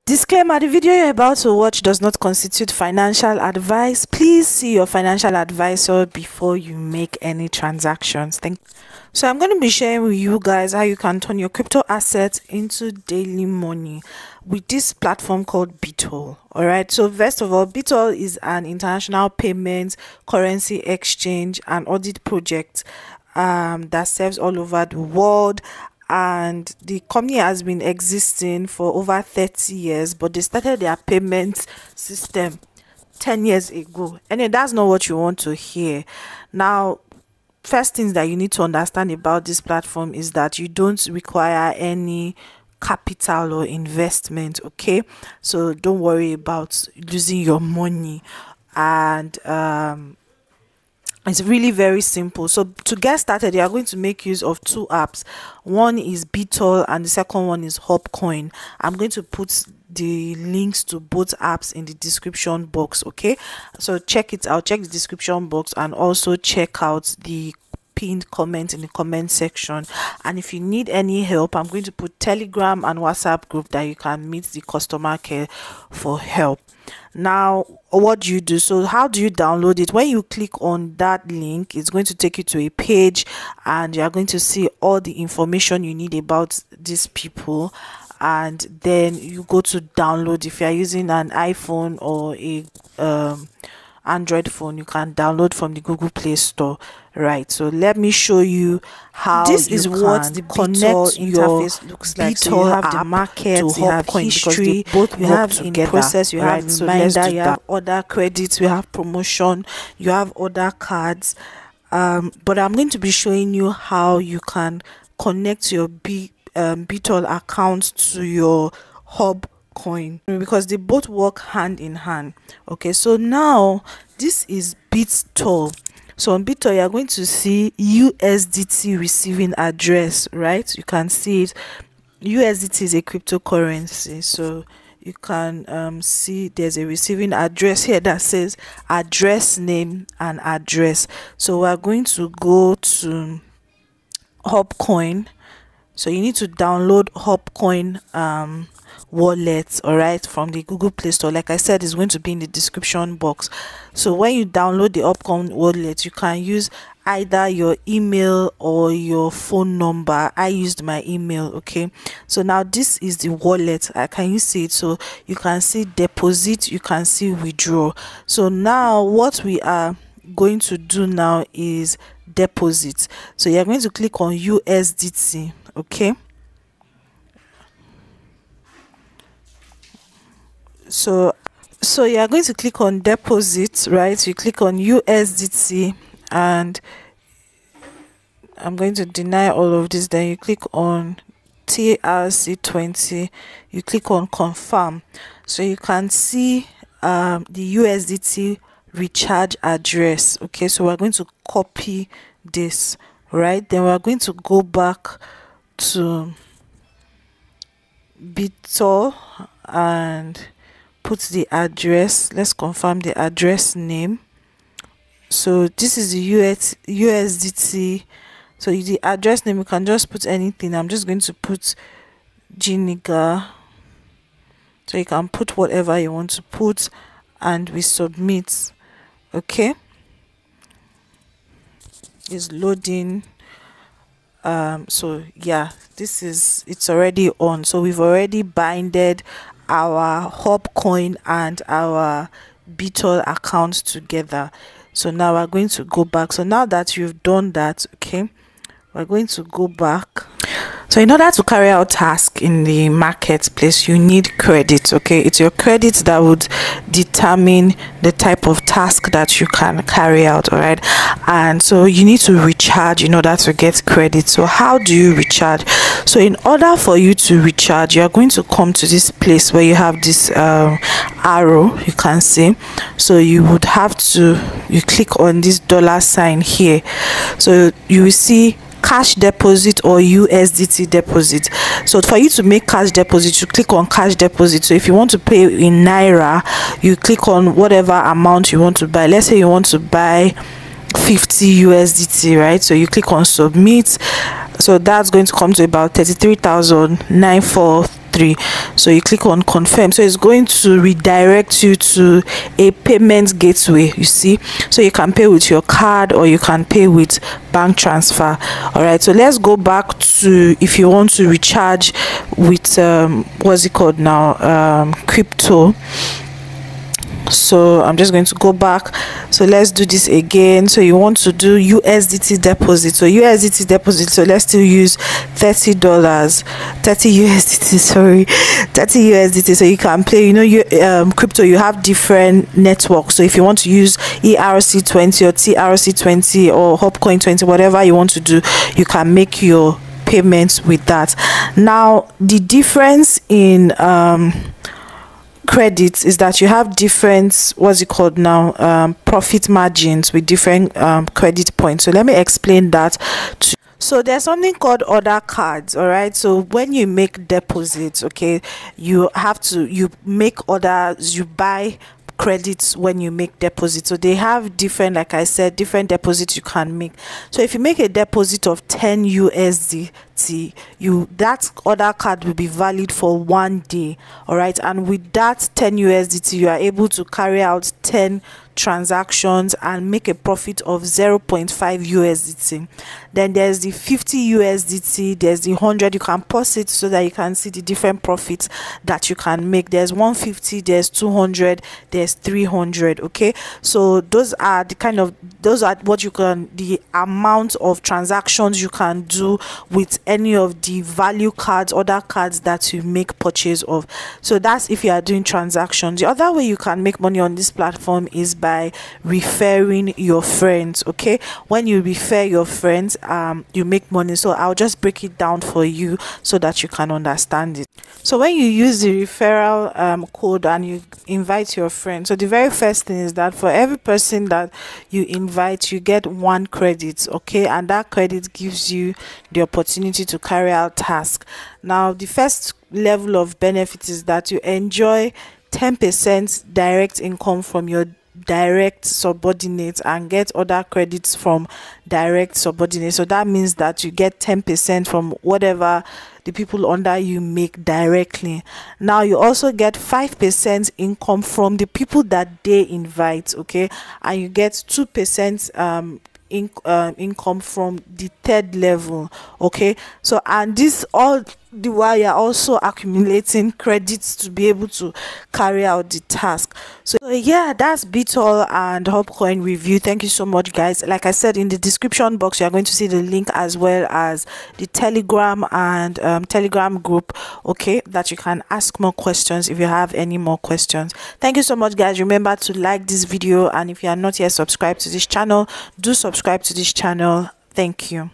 Disclaimer: the video you're about to watch does not constitute financial advice. Please see your financial advisor before you make any transactions. So I'm going to be sharing with you guys how you can turn your crypto assets into daily money with this platform called BitHole. All right, so first of all, BitHole is an international payment, currency exchange and audit project that serves all over the world. And the company has been existing for over 30 years, but they started their payment system 10 years ago. And that's not what you want to hear. Now, first things that you need to understand about this platform is that you don't require any capital or investment. Okay, so don't worry about losing your money. And it's really very simple. So to get started, you are going to make use of two apps. One is BitHole and the second one is HUBCOIN. I'm going to put the links to both apps in the description box. Okay, so check it out, check the description box, and also check out the pinned comment in the comment section. And if you need any help, I'm going to put Telegram and WhatsApp group that you can meet the customer care for help. Now, what do you do? So how do you download it? When you click on that link, it's going to take you to a page and you are going to see all the information you need about these people, and then you go to download. If you are using an iPhone or a Android phone, you can download from the Google Play Store. Right, so let me show you how this is what the BitHole interface looks like. So you have the market, you have history, both you have in process, you have reminder, you have other credits, you have promotion, you have other cards. But I'm going to be showing you how you can connect your BitHole account to your HUBCOIN, because they both work hand in hand. Okay, so now this is BitHole. So on BitHole, you are going to see USDT receiving address, right? You can see it. USDT is a cryptocurrency, so you can see there's a receiving address here that says address name and address. So we're going to go to HUBCOIN. So you need to download HUBCOIN wallet, all right, from the Google Play Store. Like I said, it's going to be in the description box. So when you download the HUBCOIN wallet, you can use either your email or your phone number. I used my email. Okay, so now this is the wallet. Can you see it? So you can see deposit, you can see withdraw. So now what we are going to do now is deposit. So you're going to click on USDT. Okay, so you are going to click on deposit, right? You click on USDT and I'm going to deny all of this. Then you click on TRC20, you click on confirm. So you can see the USDT recharge address. Okay, so we're going to copy this, right? Then we're going to go back to BitHole and put the address. Let's confirm the address name. So this is the USDT. So the address name, you can just put anything. I'm just going to put Jiniga. So you can put whatever you want to put and we submit. Okay, it's loading. So yeah, it's already on. So we've already binded our HUBCOIN and our BitHole accounts together. So now we're going to go back. So now that you've done that, okay, we're going to go back. So in order to carry out tasks in the marketplace, you need credit. Okay, it's your credit that would determine the type of task that you can carry out. All right, and so you need to recharge in order to get credit. So how do you recharge? So in order for you to recharge, you are going to come to this place where you have this arrow, you can see. So you would have to click on this $sign here. So you will see cash deposit or USDT deposit. So for you to make cash deposit, you click on cash deposit. So if you want to pay in naira, you click on whatever amount you want to buy. Let's say you want to buy 50 USDT, right? So you click on submit. So that's going to come to about 33,943 3. So you click on confirm. So it's going to redirect you to a payment gateway, you see. So you can pay with your card or you can pay with bank transfer. All right, so let's go back to if you want to recharge with what's it called now, crypto. So I'm just going to go back. So let's do this again. So you want to do USDT deposit. So USDT deposit, so let's still use $30, 30 USDT, sorry, 30 USDT. So you can play, you know, you crypto, you have different networks. So if you want to use ERC20 or TRC20 or HUBCOIN 20, whatever you want to do, you can make your payments with that. Now the difference in credits is that you have different, what's it called now, profit margins with different credit points. So let me explain that to. So there's something called other cards. All right, so when you make deposits, okay, you make orders, you buy credits when you make deposits. So they have different, like I said, different deposits you can make. So if you make a deposit of 10 USDT, that other card will be valid for 1 day. All right, and with that 10 USDT you are able to carry out 10 transactions and make a profit of 0.5 USDT. Then there's the 50 USDT, there's the 100. You can pause it so that you can see the different profits that you can make. There's 150, there's 200, there's 300. Okay, so those are what you can, the amount of transactions you can do with any of the value cards, other cards that you make purchase of. So that's if you are doing transactions. The other way you can make money on this platform is by referring your friends. Okay, when you refer your friends, you make money. So I'll just break it down for you so that you can understand it. So when you use the referral code and you invite your friend, so the very first thing is that for every person that you invite, you get 1 credit. Okay, and that credit gives you the opportunity to carry out tasks. Now the first level of benefit is that you enjoy 10% direct income from your direct subordinates and get other credits from direct subordinates. So that means that you get 10% from whatever the people under you make directly. Now you also get 5% income from the people that they invite. Okay, and you get 2% income from the third level. Okay, so and this all the while you're also accumulating credits to be able to carry out the task. So yeah, that's BitAll and HUBCOIN review. Thank you so much, guys. Like I said, in the description box you are going to see the link as well as the Telegram and Telegram group, okay, that you can ask more questions if you have any more questions. Thank you so much, guys. Remember to like this video, and if you are not yet subscribed to this channel, do subscribe to this channel. Thank you.